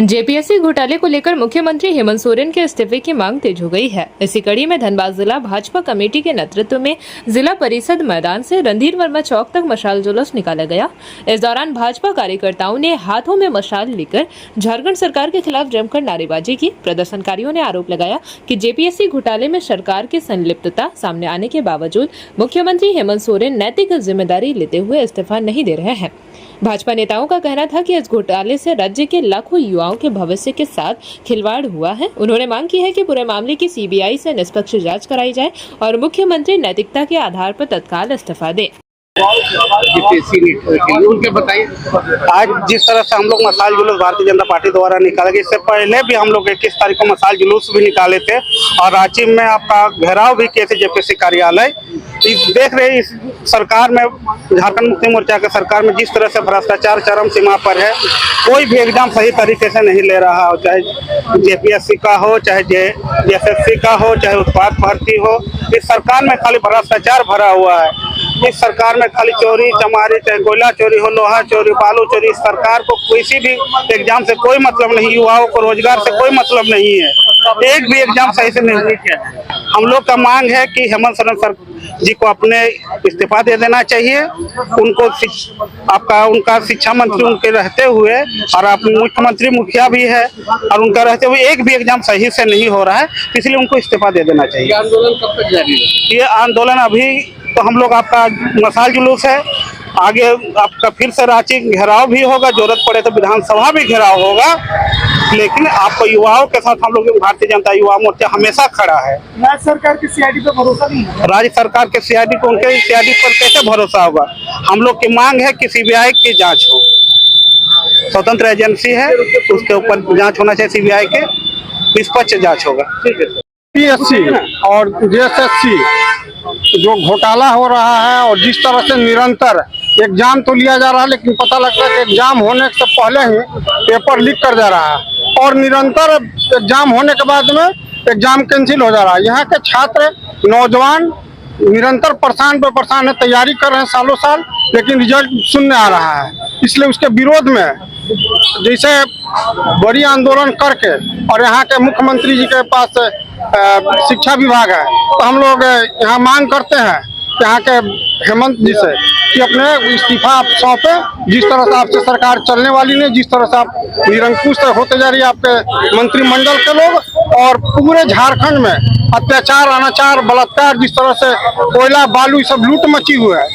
JPSC घोटाले को लेकर मुख्यमंत्री हेमंत सोरेन के इस्तीफे की मांग तेज हो गई है। इसी कड़ी में धनबाद जिला भाजपा कमेटी के नेतृत्व में जिला परिषद मैदान से रणधीर वर्मा चौक तक मशाल जुलूस निकाला गया। इस दौरान भाजपा कार्यकर्ताओं ने हाथों में मशाल लेकर झारखंड सरकार के खिलाफ जमकर नारेबाजी की। प्रदर्शनकारियों ने आरोप लगाया कि जेपीएससी घोटाले में सरकार की संलिप्तता सामने आने के बावजूद मुख्यमंत्री हेमंत सोरेन नैतिक जिम्मेदारी लेते हुए इस्तीफा नहीं दे रहे हैं। भाजपा नेताओं का कहना था कि इस घोटाले से राज्य के लाखों युवाओं के भविष्य के साथ खिलवाड़ हुआ है। उन्होंने मांग की है कि पूरे मामले की सीबीआई से निष्पक्ष जांच कराई जाए और मुख्यमंत्री नैतिकता के आधार पर तत्काल इस्तीफा दे। उनके बताइए, आज जिस तरह से हम लोग मशाल जुलूस भारतीय जनता पार्टी द्वारा निकाला गया, इससे पहले भी हम लोग 21 तारीख को मशाल जुलूस भी निकाले थे और रांची में आपका घेराव भी किए थे जेपीएससी कार्यालय। देख रहे इस सरकार में, झारखंड मुक्ति मोर्चा के सरकार में जिस तरह से भ्रष्टाचार चरम सीमा पर है, कोई भी एग्जाम सही तरीके से नहीं ले रहा हो, चाहे जेपीएससी का हो, चाहे जेएसएससी का हो, चाहे उत्पाद भर्ती हो। इस सरकार में खाली भ्रष्टाचार भरा हुआ है। इस सरकार में खाली चोरी चमारी, चाहे कोयला चोरी हो, लोहा चोरी, बालू चोरी। इस सरकार को किसी भी एग्जाम से कोई मतलब नहीं, युवाओं को रोजगार से कोई मतलब नहीं है। एक भी एग्जाम सही से नहीं किया। हम लोग का मांग है कि हेमंत सोरेन सर जी को अपने इस्तीफा दे देना चाहिए। उनको उनका शिक्षा मंत्री उनके रहते हुए और मुख्यमंत्री मुखिया भी है और उनका रहते हुए एक भी एग्जाम सही से नहीं हो रहा है, इसलिए उनको इस्तीफा दे देना चाहिए। ये आंदोलन कब तक जारी है? ये आंदोलन अभी तो हम लोग आपका मशाल जुलूस है, आगे आपका फिर से रांची घेराव भी होगा, जरूरत पड़े तो विधानसभा भी घेराव होगा। लेकिन आपको युवाओं के साथ हम लोग भारतीय जनता युवा मोर्चा हमेशा खड़ा है। राज्य सरकार की सीआईडी पे भरोसा नहीं है। राज्य सरकार के सीआईडी को, उनके सीआईडी पर कैसे भरोसा होगा? हम लोग की मांग है कि सीबीआई की जांच हो, स्वतंत्र एजेंसी है, उसके ऊपर जांच होना चाहिए। सीबीआई के निष्पक्ष जांच होगा। जेपीएससी और जेएसएससी जो घोटाला हो रहा है और जिस तरह से निरंतर एग्जाम तो लिया जा रहा है, लेकिन पता लगता है कि एग्जाम होने से पहले ही पेपर लीक कर जा रहा है और निरंतर एग्जाम होने के बाद में एग्जाम कैंसिल हो जा रहा है। यहाँ के छात्र नौजवान निरंतर परेशान है, तैयारी कर रहे हैं सालों साल, लेकिन रिजल्ट शून्य आ रहा है। इसलिए उसके विरोध में जैसे बड़ी आंदोलन करके, और यहाँ के मुख्यमंत्री जी के पास शिक्षा विभाग है, तो हम लोग यहाँ मांग करते हैं कि यहाँ के हेमंत जी से कि अपने इस्तीफा आप सौंपे। जिस तरह से आपसे सरकार चलने वाली नहीं, जिस तरह से आप निरंकुश होते जा रही है आपके मंत्रिमंडल के लोग, और पूरे झारखंड में अत्याचार, अनाचार, बलात्कार, जिस तरह से कोयला बालू सब लूट मची हुई है,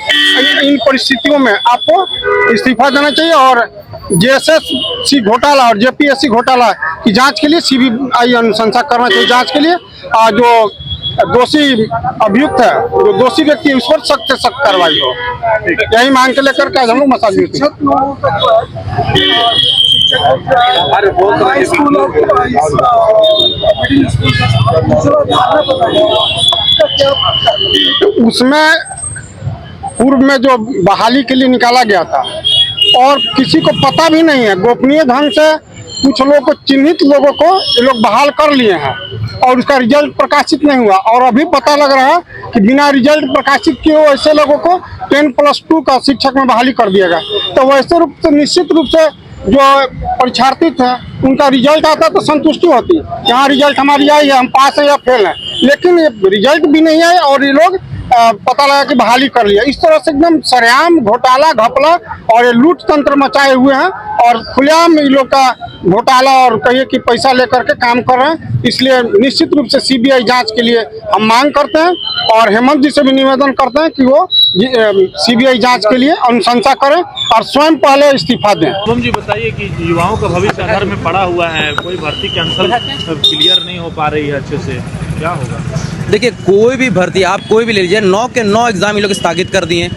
इन परिस्थितियों में आपको इस्तीफा देना चाहिए और जेएसएससी घोटाला और जेपीएससी घोटाला की जांच के लिए सीबीआई अनुशंसा करना चाहिए। जांच के लिए जो दोषी अभियुक्त है, जो दोषी व्यक्ति है, उस पर सख्त से सख्त कार्रवाई हो। यही मांग के लेकर के हम लोग मसाल जुलूस। उसमें पूर्व में जो बहाली के लिए निकाला गया था और किसी को पता भी नहीं है, गोपनीय ढंग से कुछ लोगों को, चिन्हित लोगों को ये लोग बहाल कर लिए हैं और उसका रिजल्ट प्रकाशित नहीं हुआ। और अभी पता लग रहा है कि बिना रिजल्ट प्रकाशित किए ऐसे लोगों को 10+2 का शिक्षक में बहाली कर दिया गया। तो वैसे रूप से निश्चित रूप से जो परीक्षार्थी थे उनका रिजल्ट आता तो संतुष्टि होती, यहाँ रिजल्ट हमारी आई है, हम पास है या फेल है, लेकिन ये रिजल्ट भी नहीं आया और ये लोग पता लगा कि बहाली कर लिया। इस तरह से एकदम सरेआम घोटाला, घपला और ये लूट तंत्र मचाए हुए हैं और खुलेआम इन लोग का घोटाला और कहिए कि पैसा लेकर के काम कर रहे हैं। इसलिए निश्चित रूप से सीबीआई जांच के लिए हम मांग करते हैं और हेमंत जी से भी निवेदन करते हैं कि वो सीबीआई जांच के लिए अनुशंसा करें और स्वयं पहले इस्तीफा दें। तुम जी बताइए कि युवाओं का भविष्य अंधार में पड़ा हुआ है, कोई भर्ती कैंसिल क्लियर नहीं हो पा रही है अच्छे से, क्या होगा? देखिए, कोई भी भर्ती आप कोई भी ले लीजिए, 9 के 9 एग्जाम इन लोग स्थगित कर दिए,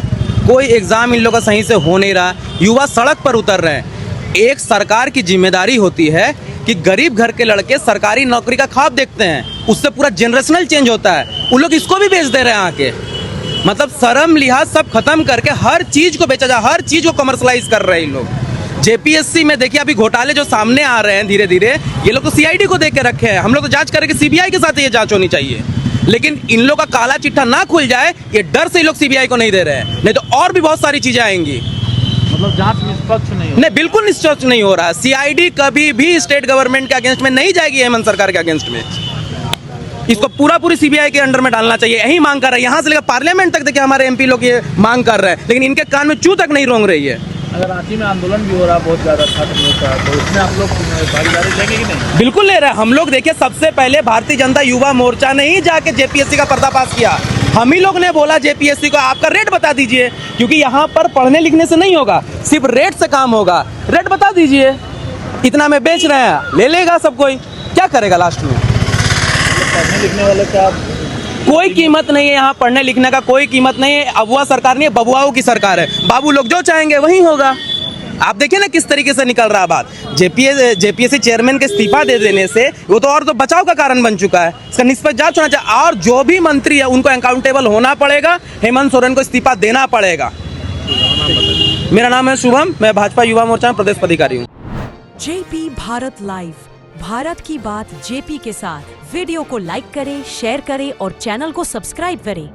कोई एग्जाम इन लोग का सही से हो नहीं रहा, युवा सड़क पर उतर रहे हैं। एक सरकार की जिम्मेदारी होती है कि गरीब घर के लड़के सरकारी नौकरी का ख्वाब देखते हैं, उससे पूरा जनरेशनल चेंज होता है। उन लोग इसको भी बेच दे रहे हैं आके, मतलब शर्म लिहाज सब खत्म करके हर चीज को बेचा जा, हर चीज को कमर्शलाइज कर रहे हैं इन लोग। जेपीएससी में देखिए अभी घोटाले जो सामने आ रहे हैं धीरे धीरे, ये लोग तो सीआईडी को देख के रखे हैं, हम लोग तो जांच करेंगे, सीबीआई के साथ ये जांच होनी चाहिए। लेकिन इन लोग का काला चिट्ठा ना खुल जाए, ये डर से ये लोग सीबीआई को नहीं दे रहे हैं, नहीं तो और भी बहुत सारी चीजें आएंगी। मतलब जांच निष्पक्ष नहीं हो। नहीं, बिल्कुल निष्पक्ष नहीं हो रहा। सीआईडी कभी भी स्टेट गवर्नमेंट के अगेंस्ट में नहीं जाएगी, हेमंत सरकार के अगेंस्ट में। इसको पूरी सीबीआई के अंडर में डालना चाहिए, यही मांग कर रहे हैं। यहाँ से लेकर पार्लियामेंट तक देखिए हमारे एमपी लोग ये मांग कर रहे हैं, लेकिन इनके कान में चू तक नहीं रोंग रही है। अगर रांची में आंदोलन भी हो रहा बहुत ज्यादा छात्रों का, तो उसमें आप लोग भागीदारी लेंगे कि नहीं? बिल्कुल ले रहे हैं हम लोग। देखिए, सबसे पहले भारतीय जनता युवा मोर्चा ने ही जाके जेपीएससी का पर्दाफाश किया। हम ही लोग ने बोला जेपीएससी को आपका रेट बता दीजिए, क्योंकि यहाँ पर पढ़ने लिखने से नहीं होगा, सिर्फ रेट से काम होगा। रेट बता दीजिए, इतना में बेच रहे हैं, ले लेगा सब कोई, क्या करेगा लास्ट में? पढ़ने लिखने वाले का कोई कीमत नहीं है यहाँ, पढ़ने लिखने का कोई कीमत नहीं है। अबुआ सरकार नहीं है, बबुआओं की सरकार है। बाबू लोग जो चाहेंगे वही होगा। आप देखिए ना किस तरीके से निकल रहा बात। जेपीएससी चेयरमैन के इस्तीफा दे देने से वो तो और तो बचाव का कारण बन चुका है। इसका निष्पक्ष जांच होना चाहिए, और जो भी मंत्री है उनको अकाउंटेबल होना पड़ेगा। हेमंत सोरेन को इस्तीफा देना पड़ेगा। मेरा नाम है शुभम, मैं भाजपा युवा मोर्चा में प्रदेश पदाधिकारी हूँ। जेपी भारत लाइव, भारत की बात जेपी के साथ। वीडियो को लाइक करें, शेयर करें और चैनल को सब्सक्राइब करें।